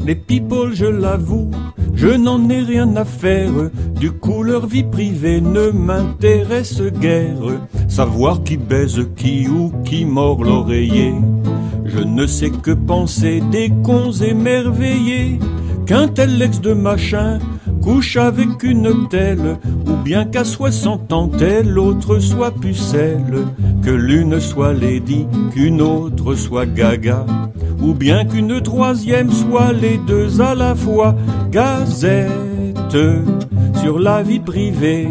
Les people, je l'avoue, je n'en ai rien à faire. Du coup, leur vie privée ne m'intéresse guère. Savoir qui baise qui ou qui mord l'oreiller, je ne sais que penser des cons émerveillés. Qu'un tel ex de machin couche avec une telle, ou bien qu'à 60 ans telle autre soit pucelle. Que l'une soit lady, qu'une autre soit gaga, ou bien qu'une troisième soit les deux à la fois. Gazette sur la vie privée,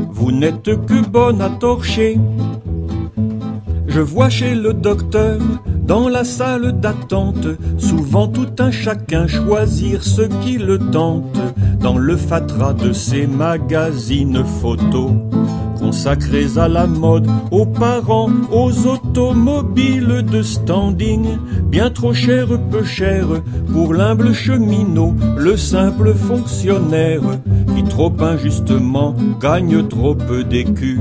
vous n'êtes que bonne à torcher. Je vois chez le docteur, dans la salle d'attente, souvent tout un chacun choisir ce qui le tente, dans le fatras de ces magazines photos, consacrés à la mode, aux parents, aux automobiles de standing, bien trop cher, peu cher, pour l'humble cheminot, le simple fonctionnaire, qui trop injustement gagne trop peu d'écus,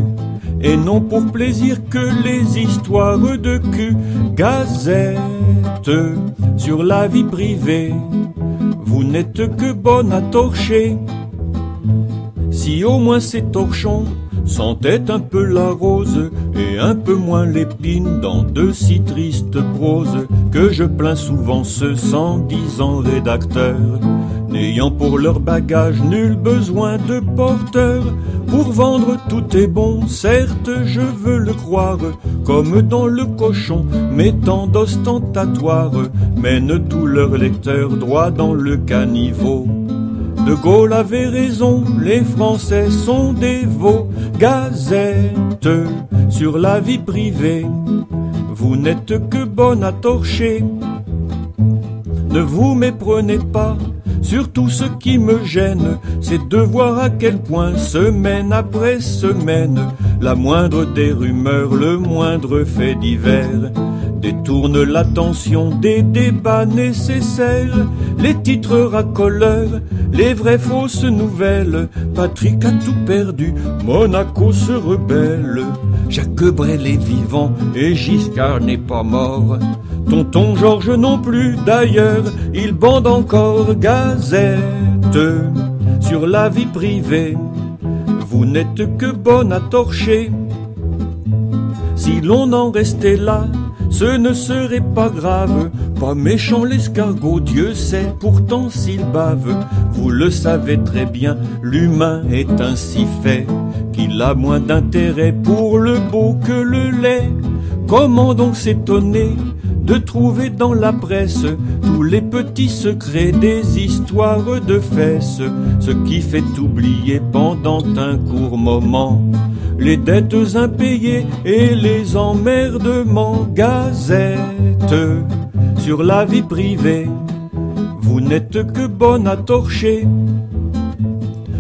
et non pour plaisir que les histoires de cul. Gazette sur la vie privée, vous n'êtes que bonne à torcher. Si au moins ces torchons sentaient un peu la rose et un peu moins l'épine dans de si tristes proses, que je plains souvent ceux 110 ans rédacteurs, n'ayant pour leur bagage nul besoin de porteurs. Pour vendre tout est bon, certes je veux le croire, comme dans le cochon, mettant d'ostentatoire, mènent tous leurs lecteurs droit dans le caniveau. De Gaulle avait raison, les Français sont des veaux. Gazette sur la vie privée, vous n'êtes que bonne à torcher. Ne vous méprenez pas, surtout ce qui me gêne, c'est de voir à quel point, semaine après semaine, la moindre des rumeurs, le moindre fait divers, détourne l'attention des débats nécessaires. Les titres racoleurs, les vraies fausses nouvelles, Patrick a tout perdu, Monaco se rebelle, Jacques Brel est vivant et Giscard n'est pas mort. Tonton Georges non plus, d'ailleurs, il bande encore. Gazette sur la vie privée, vous n'êtes que bonne à torcher. Si l'on en restait là, ce ne serait pas grave. Pas méchant l'escargot, Dieu sait pourtant s'il bave. Vous le savez très bien, l'humain est ainsi fait, qu'il a moins d'intérêt pour le beau que le laid. Comment donc s'étonner de trouver dans la presse tous les petits secrets des histoires de fesses, ce qui fait oublier pendant un court moment les dettes impayées et les emmerdements. Gazette sur la vie privée, vous n'êtes que bonne à torcher.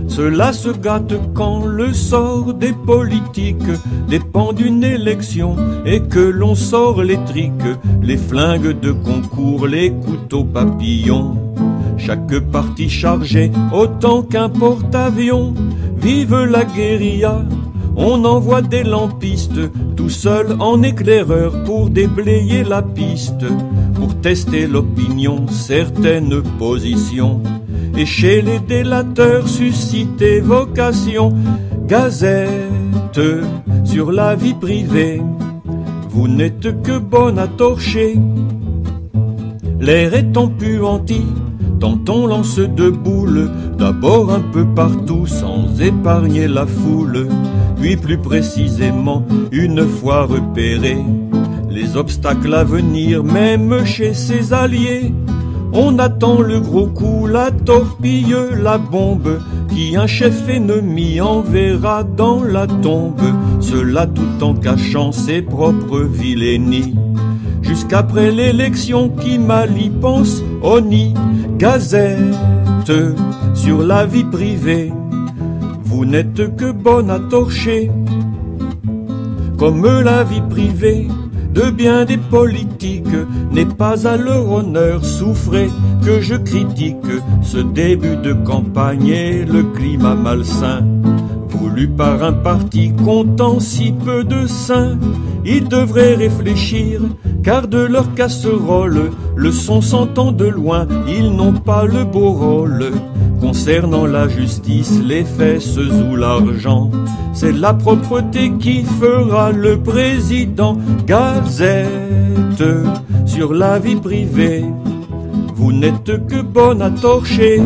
Cela se gâte quand le sort des politiques dépend d'une élection et que l'on sort les triques, les flingues de concours, les couteaux papillons. Chaque parti chargé autant qu'un porte-avions. Vive la guérilla, on envoie des lampistes, tout seul en éclaireur pour déblayer la piste, pour tester l'opinion, certaines positions, et chez les délateurs susciter vocation. Gazette sur la vie privée, vous n'êtes que bonne à torcher. L'air étant puanti, tant on lance de boules, d'abord un peu partout sans épargner la foule, puis plus précisément une fois repérés les obstacles à venir, même chez ses alliés. On attend le gros coup, la torpille, la bombe, qui un chef ennemi enverra dans la tombe, cela tout en cachant ses propres vilainies. Jusqu'après l'élection qui mal y pense, on y. Gazette sur la vie privée, vous n'êtes que bonne à torcher. Comme la vie privée de bien des politiques n'est pas à leur honneur, souffrez que je critique ce début de campagne et le climat malsain. voulu par un parti comptant si peu de seins. Ils devraient réfléchir, car de leur casserole, le son s'entend de loin, ils n'ont pas le beau rôle. Concernant la justice, les fesses ou l'argent, c'est la propreté qui fera le président. Gazette sur la vie privée, vous n'êtes que bonne à torcher.